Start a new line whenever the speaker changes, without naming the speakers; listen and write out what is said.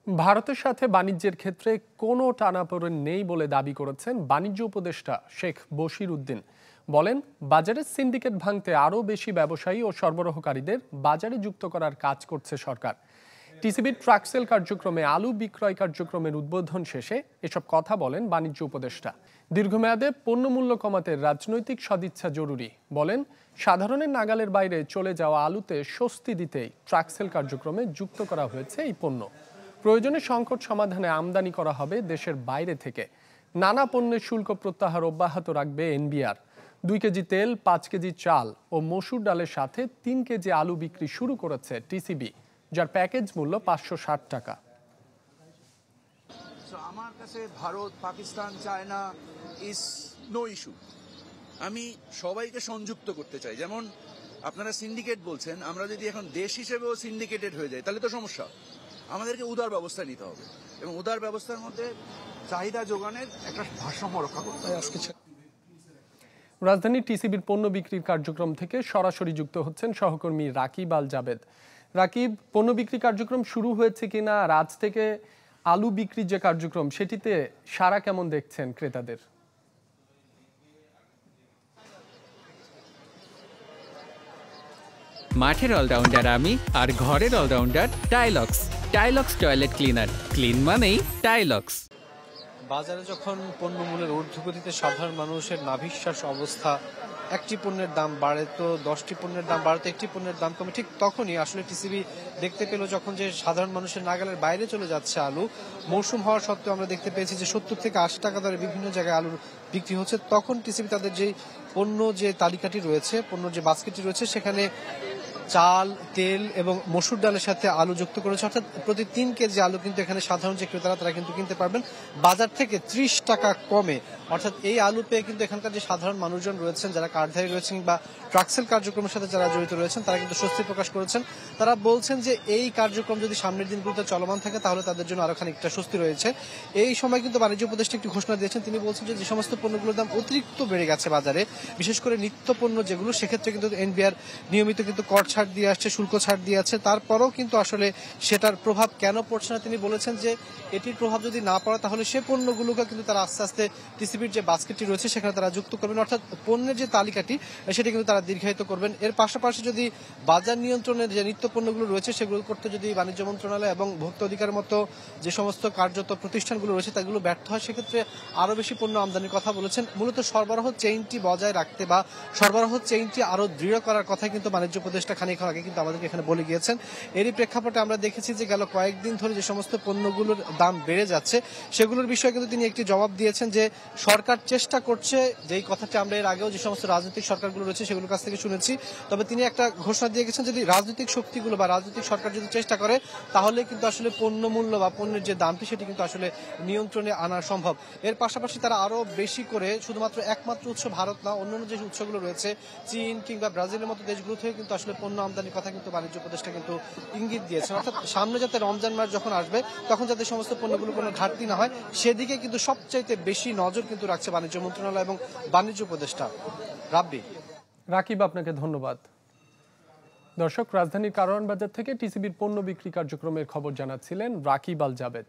ভারতের সাথে বাণিজ্যের ক্ষেত্রে কোনো টানাপোড়েন নেই বলে দাবি করেছেন বাণিজ্য উপদেষ্টা শেখ বশির উদ্দিন। বলেন, বাজারের সিন্ডিকেট ভাঙতে আরও বেশি ব্যবসায়ী ও সরবরাহকারীদের বাজারে যুক্ত করার কাজ করছে সরকার। টিসিবির ট্রাকসেল কার্যক্রমে আলু বিক্রয় কার্যক্রমের উদ্বোধন শেষে এসব কথা বলেন বাণিজ্য উপদেষ্টা। দীর্ঘমেয়াদে পণ্যমূল্য কমাতে রাজনৈতিক সদিচ্ছা জরুরি বলেন। সাধারণের নাগালের বাইরে চলে যাওয়া আলুতে স্বস্তি দিতেই ট্রাকসেল কার্যক্রমে যুক্ত করা হয়েছে এই পণ্য। প্রয়োজনে সংকট সমাধানে আমদানি করা হবে দেশের বাইরে থেকে। নানা পণ্যের শুল্ক প্রত্যাহার অব্যাহত রাখবে এনবিআর। 2 কেজি তেল, 5 কেজি চাল ও মসুর ডালের সাথে 3 কেজি আলু বিক্রি শুরু করেছে টিসিবি, যার প্যাকেজ মূল্য 560 টাকা।
আমার কাছে Bharat, Pakistan, China is no issue. আমি সবাইকে সংযুক্ত করতে চাই। যেমন আপনারা সিন্ডিকেট বলছেন, আমরা যদি এখন দেশ হিসেবেও সিন্ডিকেটেড হয়ে যাই তাহলে তো সমস্যা। আমাদেরকে উদার ব্যবস্থা নিতে হবে এবং উদার ব্যবস্থার মধ্যে চাহিদা যোগানের একটা ভারসাম্য রক্ষা করতে হবে।
রাজধানীর টিসিবির পণ্য বিক্রির কার্যক্রম থেকে সরাসরি যুক্ত হচ্ছেন সহকর্মী রাকিব আল জাবেদ। রাকিব, পণ্য বিক্রি কার্যক্রম শুরু হয়েছে কিনা, আর আজ থেকে আলু বিক্রির যে কার্যক্রম সেটিতে সাড়া কেমন দেখছেন ক্রেতাদের?
মাঠের অলরাউন্ডার আমি, আর ঘরের allrounder Tilex. Tilex toilet cleaner, clean মানেই টাইলক্স।
বাজারে যখন পণ্যমূল্যের ঊর্ধ্বগতিতে সাধারণ মানুষের নাভিশ্বাস অবস্থা, একটি পণ্যের দাম বাড়ে তো 10টি পণ্যের দাম বাড়ে তো একটি পণ্যের দাম কমে, ঠিক তখনই আসলে টিসিবি দেখতে পেল যখন যে সাধারণ মানুষের নাগালের বাইরে চলে যাচ্ছে আলু। মৌসুম হওয়া সত্ত্বেও আমরা দেখতে পেয়েছি যে 70 থেকে 80 টাকা দরে বিভিন্ন জায়গায় আলুর বিক্রি হচ্ছে। তখন টিসিবি তাদের যে পণ্য যে তালিকাটি রয়েছে, পণ্য যে বাস্কেটটি রয়েছে, সেখানে চাল, তেল এবং মসুর ডালের সাথে আলু যুক্ত করেছে। অর্থাৎ প্রতি 3 কেজি আলু কিন্তু এখানে সাধারণ যে ক্রেতারা তারা কিন্তু কিনতে পারবেন বাজার থেকে 30 টাকা কমে। অর্থাৎ এই আলু পেয়ে কিন্তু এখানকার যে সাধারণ মানুষজন রয়েছেন, যারা কার্ডধারী রয়েছেন বা ট্রাকসেল কার্যক্রমের সাথে যারা জড়িত রয়েছেন, তারা কিন্তু স্বস্তি প্রকাশ করেছেন। তারা বলছেন যে এই কার্যক্রম যদি সামনের দিনগুলোতে চলমান থাকে তাহলে তাদের জন্য আরো খানিকটা স্বস্তি রয়েছে। এই সময় কিন্তু বাণিজ্য উপদেষ্টা একটি ঘোষণা দিয়েছেন। তিনি বলছেন যে যে সমস্ত পণ্যগুলোর দাম অতিরিক্ত বেড়ে গেছে বাজারে, বিশেষ করে নিত্য পণ্য যেগুলো, সেক্ষেত্রে কিন্তু এনবিআর নিয়মিত কিন্তু কর ছাড় দিয়ে আসছে, শুল্ক ছাড় দিয়ে আছে। তারপরেও কিন্তু আসলে সেটার প্রভাব কেন পড়ছে না তিনি বলেছেন যে এটির প্রভাব যদি না পড়ে তাহলে সে পণ্যগুলোকে কিন্তু তারা আস্তে আস্তে টিসিবির যে বাস্কেটটি রয়েছে সেখানে তারা যুক্ত করবেন। অর্থাৎ পণ্যের যে তালিকাটি সেটি কিন্তু তারা দীর্ঘায়িত করবেন। এর পাশাপাশি যদি বাজার নিয়ন্ত্রণের যে নিত্য পণ্যগুলো রয়েছে সেগুলো করতে যদি বাণিজ্য মন্ত্রণালয় এবং ভোক্তা অধিকার মতো যে সমস্ত কার্যত প্রতিষ্ঠানগুলো রয়েছে তাগুলো ব্যর্থ হয়, সেক্ষেত্রে আরো বেশি পণ্য আমদানির কথা বলেছেন। মূলত সরবরাহ চেইনটি বজায় রাখতে বা সরবরাহ চেইনটি আরো দৃঢ় করার কথাই কিন্তু বাণিজ্য উপদেষ্টা খানিকক্ষণ আগে কিন্তু আমাদেরকে এখানে বলে গিয়েছেন। এরই প্রেক্ষাপটে আমরা দেখেছি যে গেল কয়েকদিন ধরে যে সমস্ত পণ্যগুলোর দাম বেড়ে যাচ্ছে সেগুলোর বিষয়ে কিন্তু তিনি একটি জবাব দিয়েছেন যে সরকার চেষ্টা করছে, যেই কথাটি আমরা এর আগেও যে সমস্ত রাজনৈতিক সরকারগুলো রয়েছে সেগুলোর কাছ থেকে শুনেছি। তবে তিনি একটা ঘোষণা দিয়ে গেছেন, যদি রাজনৈতিক শক্তিগুলো বা রাজনৈতিক সরকার যদি চেষ্টা করে তাহলে কিন্তু আসলে পণ্য মূল্য বা পণ্যের যে দামটি সেটি কিন্তু আসলে নিয়ন্ত্রণে আনা সম্ভব। এর পাশাপাশি তারা আরো বেশি করে শুধুমাত্র একমাত্র উৎস ভারত না, অন্যান্য যে উৎসগুলো রয়েছে চীন কিংবা ব্রাজিলের মতো দেশগুলো থেকে কিন্তু আসলে পণ্য আমদানির কথা কিন্তু বাণিজ্য উপদেষ্টা কিন্তু ইঙ্গিত দিয়েছেন। অর্থাৎ সামনে যাতে রমজান মাস যখন আসবে তখন যাতে সমস্ত পণ্যগুলো কোনো ঘাটতি না হয় সেদিকে কিন্তু সবচাইতে বেশি নজর কিন্তু রাখছে বাণিজ্য মন্ত্রণালয় এবং বাণিজ্য উপদেষ্টা।
রাকিব, আপনাকে ধন্যবাদ। দর্শক, রাজধানীর কারওয়ান বাজার থেকে টিসিবির পণ্য বিক্রি কার্যক্রমের খবর জানাচ্ছিলেন রাকিব আল জাবেদ।